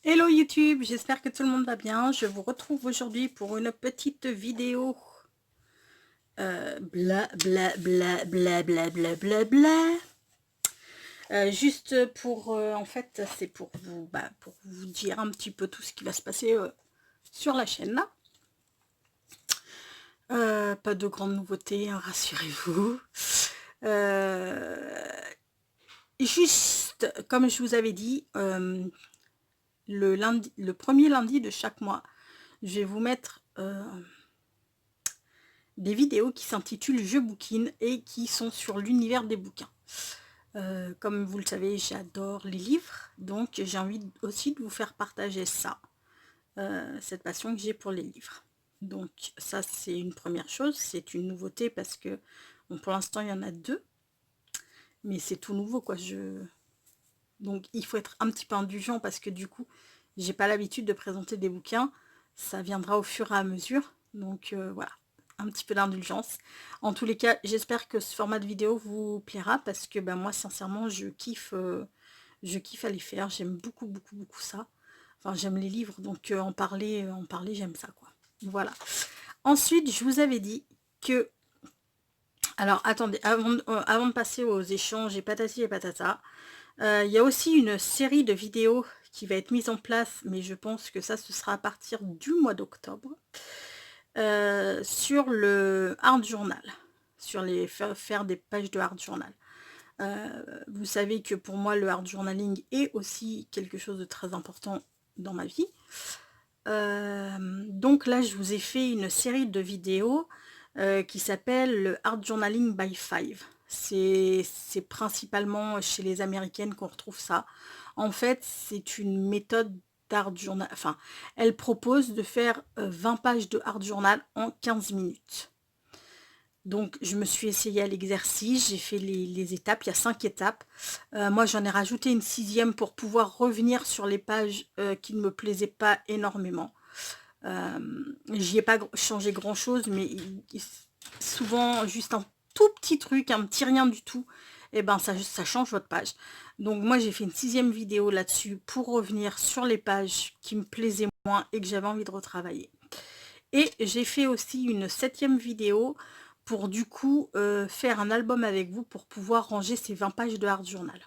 Hello YouTube, j'espère que tout le monde va bien. Je vous retrouve aujourd'hui pour une petite vidéo bla bla bla bla bla bla bla bla. Juste pour, en fait, c'est pour vous dire un petit peu tout ce qui va se passer sur la chaîne là. Pas de grandes nouveautés, hein, rassurez-vous. Juste, comme je vous avais dit, le premier lundi de chaque mois, je vais vous mettre des vidéos qui s'intitulent Je bouquine et qui sont sur l'univers des bouquins. Comme vous le savez, j'adore les livres, donc j'ai envie aussi de vous faire partager ça, cette passion que j'ai pour les livres. Donc ça, c'est une première chose, c'est une nouveauté parce que bon, pour l'instant, il y en a deux, mais c'est tout nouveau, quoi. Donc il faut être un petit peu indulgent parce que du coup, j'ai pas l'habitude de présenter des bouquins, ça viendra au fur et à mesure, donc voilà, un petit peu d'indulgence. En tous les cas, j'espère que ce format de vidéo vous plaira parce que ben, moi, sincèrement, je kiffe à les faire, j'aime beaucoup, beaucoup, beaucoup ça. Enfin, j'aime les livres, donc en parler, j'aime ça, quoi. Voilà. Ensuite, je vous avais dit que... Alors, attendez, avant de passer aux échanges et patati et patata, il y a aussi une série de vidéos qui va être mise en place, mais je pense que ça, ce sera à partir du mois d'octobre, sur le Art Journal, sur les faire des pages de Art Journal. Vous savez que pour moi, le Art Journaling est aussi quelque chose de très important dans ma vie. Donc là, je vous ai fait une série de vidéos qui s'appelle le Art Journaling by Five. C'est principalement chez les Américaines qu'on retrouve ça. En fait, c'est une méthode d'art journal. Enfin, elle propose de faire 20 pages de art journal en 15 minutes. Donc, je me suis essayée à l'exercice, j'ai fait les étapes, il y a 5 étapes. Moi, j'en ai rajouté une 6e pour pouvoir revenir sur les pages qui ne me plaisaient pas énormément. J'y ai pas changé grand chose, mais souvent juste un tout petit truc, un petit rien du tout, et ben ça change votre page. Donc moi j'ai fait une 6e vidéo là-dessus pour revenir sur les pages qui me plaisaient moins et que j'avais envie de retravailler. Et j'ai fait aussi une 7e vidéo pour du coup faire un album avec vous pour pouvoir ranger ces 20 pages de Art Journal.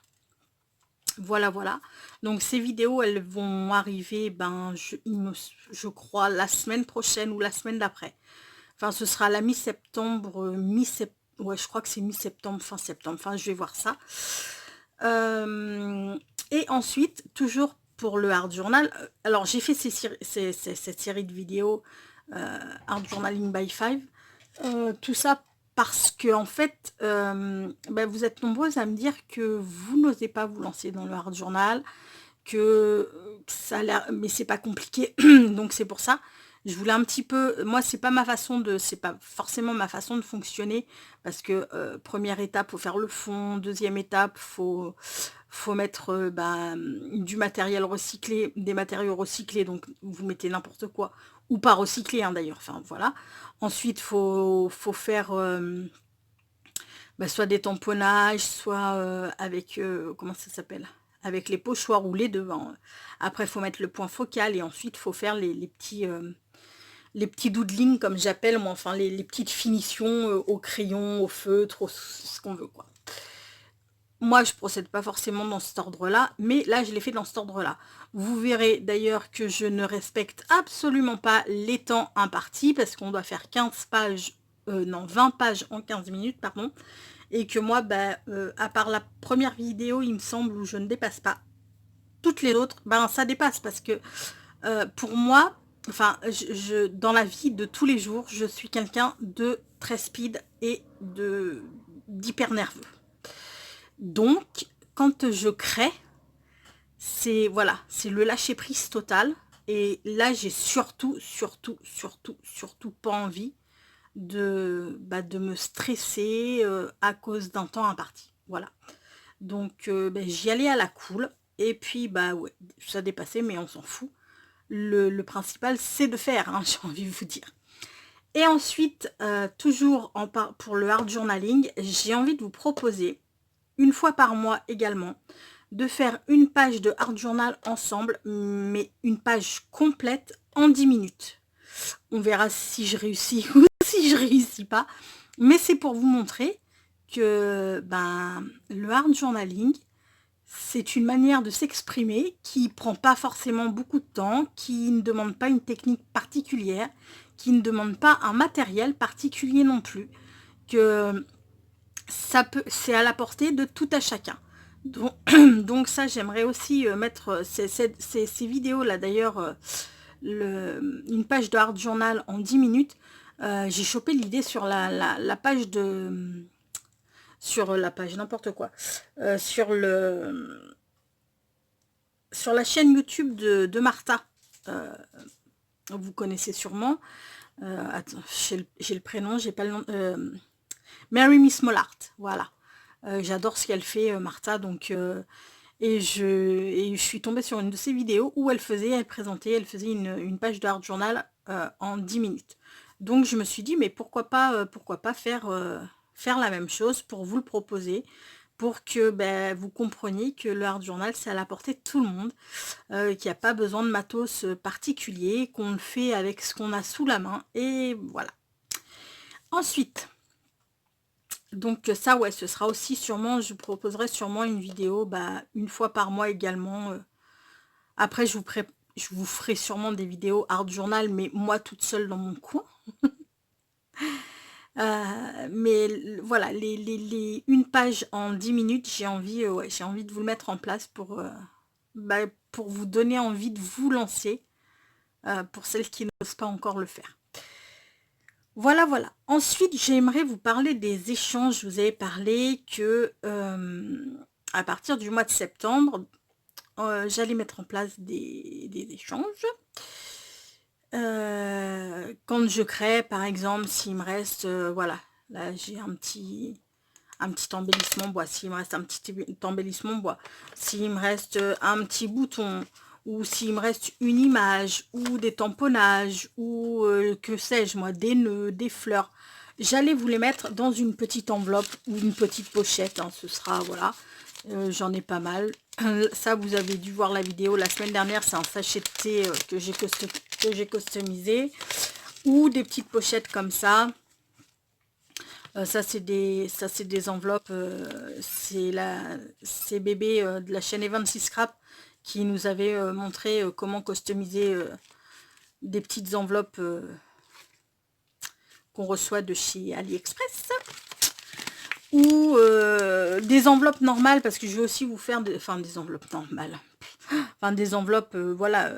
Voilà, voilà. Donc ces vidéos, elles vont arriver, ben, je crois, la semaine prochaine ou la semaine d'après. Enfin, ce sera la mi-septembre, ouais, je crois que c'est mi-septembre, fin septembre. Enfin, je vais voir ça. Et ensuite, toujours pour le Art Journal, alors j'ai fait cette série de vidéos Art Journaling by Five. Tout ça parce que en fait, bah, vous êtes nombreuses à me dire que vous n'osez pas vous lancer dans le Art Journal, que ça a l'air, mais c'est pas compliqué, donc c'est pour ça. Je voulais un petit peu, moi c'est pas ma façon de, c'est pas forcément ma façon de fonctionner, parce que première étape, faut faire le fond, deuxième étape, faut mettre bah, du matériel recyclé, des matériaux recyclés, donc vous mettez n'importe quoi, ou pas recyclé hein, d'ailleurs, enfin voilà. Ensuite, faut faire bah, soit des tamponnages, soit avec, comment ça s'appelle, avec les pochoirs roulés devant. Après, il faut mettre le point focal et ensuite, il faut faire les petits doodling, comme j'appelle, moi, enfin, les petites finitions au crayon, au feutre, ce qu'on veut, quoi. Moi, je procède pas forcément dans cet ordre-là, mais là, je l'ai fait dans cet ordre-là. Vous verrez d'ailleurs que je ne respecte absolument pas les temps impartis, parce qu'on doit faire 15 pages, non, 20 pages en 15 minutes, pardon, et que moi, bah, à part la première vidéo, il me semble, où je ne dépasse pas, toutes les autres, ben, ça dépasse, parce que pour moi, enfin, dans la vie de tous les jours, je suis quelqu'un de très speed et d'hyper nerveux. Donc, quand je crée, c'est voilà, c'est le lâcher prise total. Et là, j'ai surtout pas envie de me stresser à cause d'un temps imparti. Voilà. Donc, ben, j'y allais à la cool. Et puis, bah ouais, ça dépassait, mais on s'en fout. Le principal, c'est de faire, hein, j'ai envie de vous dire. Et ensuite, toujours pour le hard journaling, j'ai envie de vous proposer, une fois par mois également, de faire une page de Art Journal ensemble, mais une page complète en 10 minutes. On verra si je réussis ou si je réussis pas. Mais c'est pour vous montrer que le art journaling, c'est une manière de s'exprimer qui prend pas forcément beaucoup de temps, qui ne demande pas une technique particulière, qui ne demande pas un matériel particulier non plus, que c'est à la portée de tout à chacun. Donc ça, j'aimerais aussi mettre ces vidéos-là, d'ailleurs, une page de Art Journal en 10 minutes. J'ai chopé l'idée sur la page de... Sur la page, n'importe quoi. Sur la chaîne YouTube de Martha. Vous connaissez sûrement. Attends, j'ai le prénom, j'ai pas le nom. Mary Miss Mollart, voilà. J'adore ce qu'elle fait, Martha, donc... et je suis tombée sur une de ses vidéos où elle faisait une page de Art Journal en 10 minutes. Donc je me suis dit, mais pourquoi pas faire la même chose pour vous le proposer, pour que vous compreniez que le Art Journal, c'est à la portée de tout le monde, qu'il n'y a pas besoin de matos particulier, qu'on le fait avec ce qu'on a sous la main, et voilà. Ensuite... Donc ça, ouais, ce sera aussi sûrement, je vous proposerai sûrement une vidéo une fois par mois également. Après, je vous ferai sûrement des vidéos Art Journal, mais moi toute seule dans mon coin. Mais voilà, une page en 10 minutes, j'ai envie de vous le mettre en place pour vous donner envie de vous lancer, pour celles qui n'osent pas encore le faire. Voilà, voilà. Ensuite, j'aimerais vous parler des échanges. Je vous avais parlé que à partir du mois de septembre, j'allais mettre en place des échanges. Quand je crée, par exemple, s'il me reste, voilà, là j'ai un petit embellissement bois, s'il me reste un petit embellissement bois, s'il me reste un petit bouton, ou s'il me reste une image, ou des tamponnages, ou que sais-je moi, des nœuds, des fleurs, j'allais vous les mettre dans une petite enveloppe ou une petite pochette, hein, ce sera, voilà, j'en ai pas mal. Ça, vous avez dû voir la vidéo la semaine dernière, c'est un sachet de thé que j'ai customisé, ou des petites pochettes comme ça. Ça c'est des enveloppes, c'est bébé de la chaîne Evan6 Scrap qui nous avait montré comment customiser des petites enveloppes qu'on reçoit de chez AliExpress, ou des enveloppes normales, parce que je vais aussi vous faire des enveloppes normales, enfin des enveloppes voilà,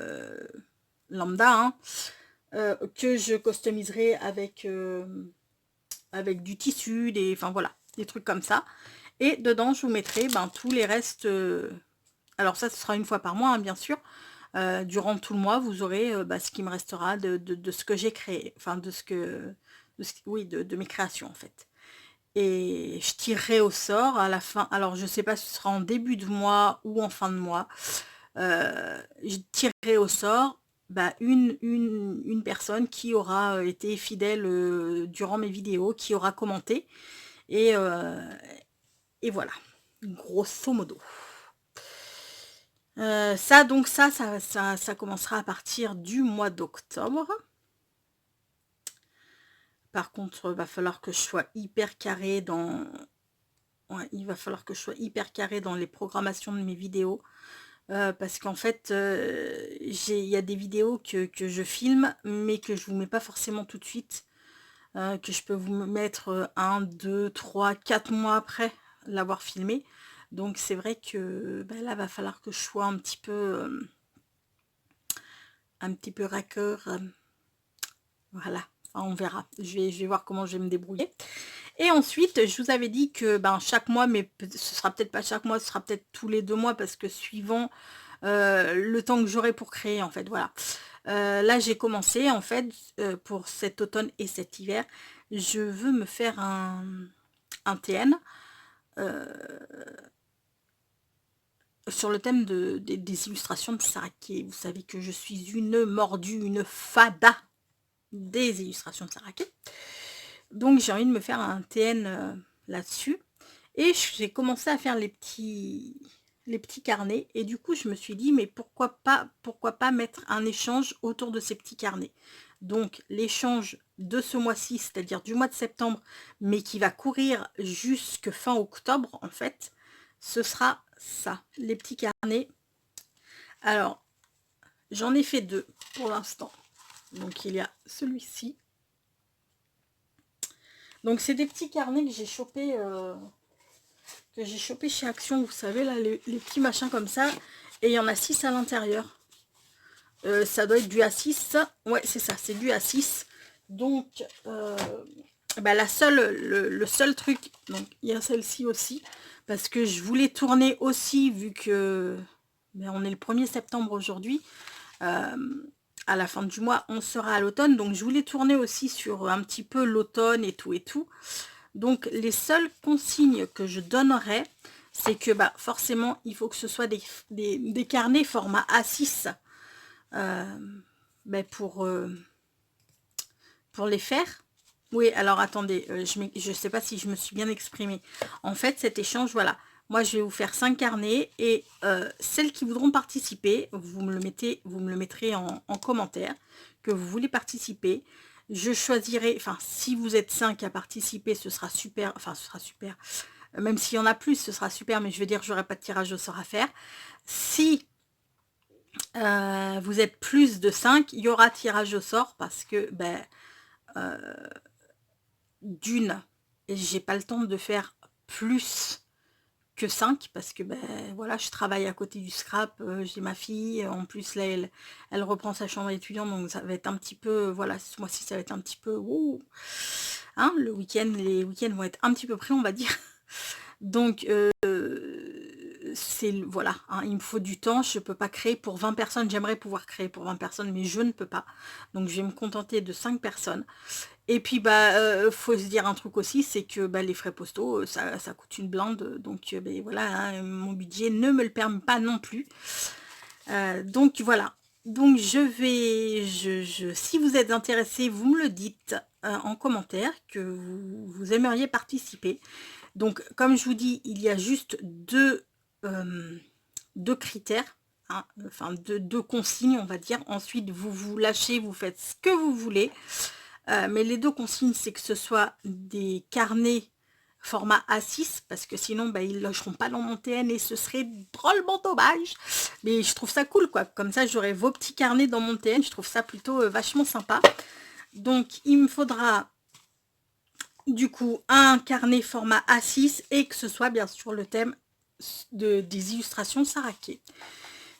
lambda, hein, que je customiserai avec du tissu, enfin voilà, des trucs comme ça. Et dedans, je vous mettrai tous les restes. Alors ça, ce sera une fois par mois, hein, bien sûr. Durant tout le mois, vous aurez ce qui me restera de ce que j'ai créé. Enfin, oui, de mes créations, en fait. Et je tirerai au sort à la fin. Alors, je sais pas si ce sera en début de mois ou en fin de mois. Je tirerai au sort une personne qui aura été fidèle durant mes vidéos, qui aura commenté, et voilà, grosso modo. Ça commencera à partir du mois d'octobre. Par contre, va falloir que je sois hyper carré dans... Ouais, il va falloir que je sois hyper carré dans les programmations de mes vidéos. Parce qu'en fait, il y a des vidéos que je filme, mais que je vous mets pas forcément tout de suite, que je peux vous mettre 1, 2, 3, 4 mois après l'avoir filmé. Donc c'est vrai que là, va falloir que je sois un petit peu raccord. Voilà, enfin, on verra. Je vais voir comment je vais me débrouiller. Et ensuite, je vous avais dit que chaque mois, mais ce sera peut-être pas chaque mois, ce sera peut-être tous les 2 mois, parce que suivant le temps que j'aurai pour créer, en fait, voilà. Là, j'ai commencé, en fait, pour cet automne et cet hiver, je veux me faire un TN sur le thème des illustrations de Saraké. Vous savez que je suis une mordue, une fada des illustrations de Saraké. Donc j'ai envie de me faire un TN là-dessus. Et j'ai commencé à faire les petits les petits carnets. Et du coup, je me suis dit, mais pourquoi pas mettre un échange autour de ces petits carnets. Donc, l'échange de ce mois-ci, c'est-à-dire du mois de septembre, mais qui va courir jusque fin octobre, en fait, ce sera ça, les petits carnets. Alors, j'en ai fait 2 pour l'instant. Donc, il y a celui-ci. Donc, c'est des petits carnets que j'ai chopés chez Action, vous savez, là, les petits machins comme ça. Et il y en a 6 à l'intérieur. Ça doit être du A6. Ouais, c'est ça, c'est du A6. Donc, bah, le seul truc, donc il y a celle-ci aussi, parce que je voulais tourner aussi, vu que ben, on est le 1er septembre aujourd'hui, à la fin du mois, on sera à l'automne, donc je voulais tourner aussi sur un petit peu l'automne et tout et tout. Donc les seules consignes que je donnerais, c'est que bah, forcément, il faut que ce soit des carnets format A6 ben, pour les faire. Oui, alors attendez, je ne sais pas si je me suis bien exprimée. En fait, cet échange, voilà. Moi, je vais vous faire 5 carnets et celles qui voudront participer, vous me le mettrez en commentaire que vous voulez participer. Je choisirai, enfin, si vous êtes 5 à participer, ce sera super, enfin, ce sera super. Même s'il y en a plus, ce sera super, mais je veux dire, j'aurai pas de tirage au sort à faire. Si vous êtes plus de 5, il y aura tirage au sort parce que, ben, d'une, j'ai pas le temps de faire plus que 5 parce que ben voilà, je travaille à côté du scrap, j'ai ma fille, en plus là elle reprend sa chambre étudiante, donc ça va être un petit peu, voilà, ce mois-ci ça va être un petit peu, hein, les week-ends vont être un petit peu pris, on va dire. Donc c'est, voilà, hein, il me faut du temps, je peux pas créer pour 20 personnes, j'aimerais pouvoir créer pour 20 personnes, mais je ne peux pas. Donc je vais me contenter de 5 personnes. Et puis bah faut se dire un truc aussi, c'est que bah, les frais postaux, ça coûte une blinde, donc bah, voilà, hein, mon budget ne me le permet pas non plus. Donc voilà. Donc je vais, si vous êtes intéressé, vous me le dites en commentaire que vous aimeriez participer. Donc comme je vous dis, il y a juste deux critères. Hein, enfin deux consignes on va dire. Ensuite vous vous lâchez, vous faites ce que vous voulez. Mais les 2 consignes, c'est que ce soit des carnets format A6, parce que sinon, bah, ils ne logeront pas dans mon TN et ce serait drôlement dommage. Mais je trouve ça cool, quoi. Comme ça, j'aurai vos petits carnets dans mon TN. Je trouve ça plutôt vachement sympa. Donc, il me faudra, du coup, un carnet format A6 et que ce soit, bien sûr, le thème des illustrations Saraké.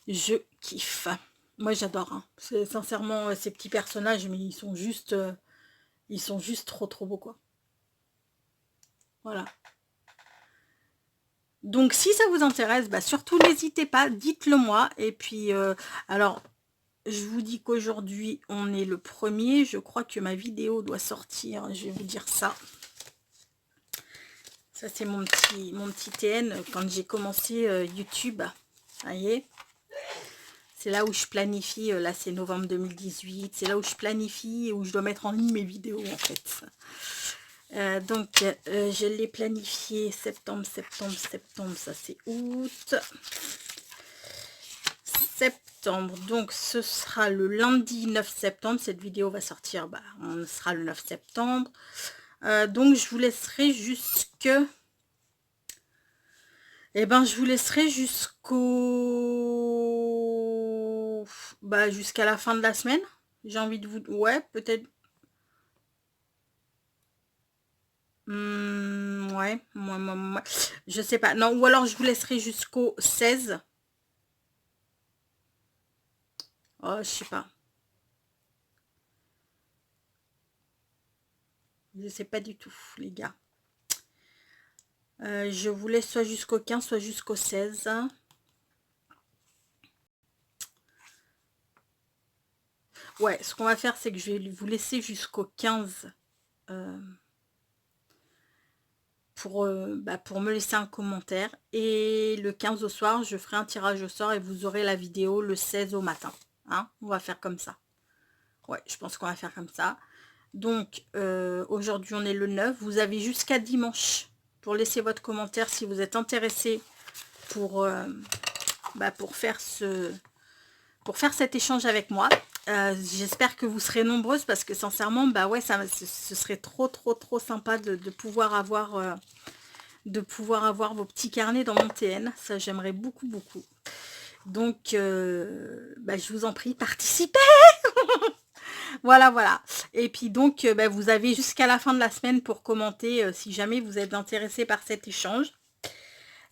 Je kiffe. Moi, j'adore. Hein. C'est sincèrement, ces petits personnages, mais ils sont juste trop beaux, quoi. Voilà. Donc si ça vous intéresse, bah, surtout n'hésitez pas, dites-le moi. Et puis alors je vous dis qu'aujourd'hui on est le 1er, je crois que ma vidéo doit sortir, je vais vous dire ça. Ça c'est mon petit TN quand j'ai commencé YouTube. Vous voyez, c'est là où je planifie, là c'est novembre 2018, c'est là où je planifie et où je dois mettre en ligne mes vidéos en fait. Donc je l'ai planifié septembre, ça c'est août. Septembre, donc ce sera le lundi 9 septembre, cette vidéo va sortir, bah, on sera le 9 septembre. Donc je vous laisserai jusque... Eh ben je vous laisserai jusqu'au... Bah, jusqu'à la fin de la semaine. J'ai envie de vous... Ouais, peut-être... Ouais, moi, je sais pas. Non, ou alors je vous laisserai jusqu'au 16. Oh, je sais pas. Je sais pas du tout, les gars. Je vous laisse soit jusqu'au 15, soit jusqu'au 16. Ouais, ce qu'on va faire, c'est que je vais vous laisser jusqu'au 15 pour me laisser un commentaire. Et le 15 au soir, je ferai un tirage au sort et vous aurez la vidéo le 16 au matin. Hein, on va faire comme ça. Ouais, je pense qu'on va faire comme ça. Donc, aujourd'hui, on est le 9. Vous avez jusqu'à dimanche pour laisser votre commentaire si vous êtes intéressé pour faire cet échange avec moi. J'espère que vous serez nombreuses parce que sincèrement, bah ouais, ce serait trop sympa de pouvoir avoir vos petits carnets dans mon TN. Ça, j'aimerais beaucoup. Donc, je vous en prie, participez. Voilà. Et puis donc, vous avez jusqu'à la fin de la semaine pour commenter si jamais vous êtes intéressé par cet échange.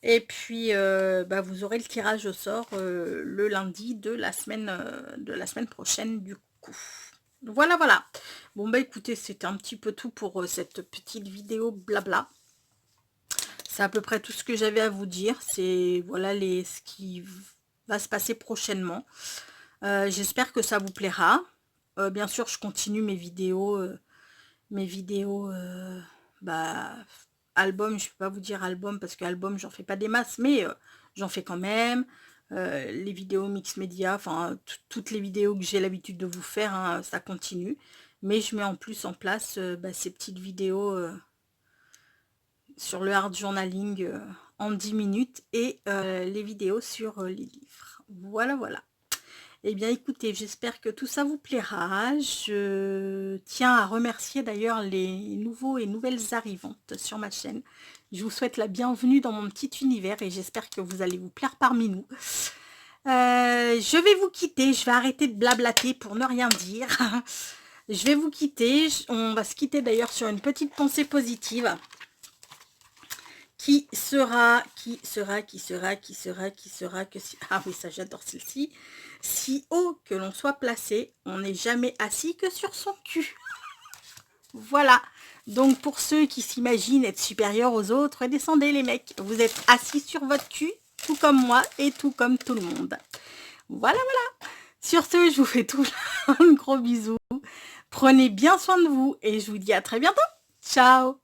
Et puis, vous aurez le tirage au sort le lundi de la semaine prochaine du coup. Voilà. Bon, écoutez, c'était un petit peu tout pour cette petite vidéo blabla. C'est à peu près tout ce que j'avais à vous dire. C'est, voilà, ce qui va se passer prochainement. J'espère que ça vous plaira. Bien sûr, je continue mes vidéos... album, je peux pas vous dire album parce que album j'en fais pas des masses, mais j'en fais quand même. Les vidéos mix média, enfin toutes les vidéos que j'ai l'habitude de vous faire, hein, ça continue. Mais je mets en plus en place ces petites vidéos sur le hard journaling en 10 minutes et les vidéos sur les livres. Voilà. Eh bien, écoutez, j'espère que tout ça vous plaira. Je tiens à remercier d'ailleurs les nouveaux et nouvelles arrivantes sur ma chaîne. Je vous souhaite la bienvenue dans mon petit univers et j'espère que vous allez vous plaire parmi nous. Je vais vous quitter. Je vais arrêter de blablater pour ne rien dire. Je vais vous quitter. On va se quitter d'ailleurs sur une petite pensée positive. Qui sera que si... Ah oui, ça j'adore celle-ci. Si haut que l'on soit placé, on n'est jamais assis que sur son cul. Voilà. Donc pour ceux qui s'imaginent être supérieurs aux autres, descendez les mecs. Vous êtes assis sur votre cul, tout comme moi et tout comme tout le monde. Voilà. Sur ce, je vous fais tout un gros bisou. Prenez bien soin de vous et je vous dis à très bientôt. Ciao.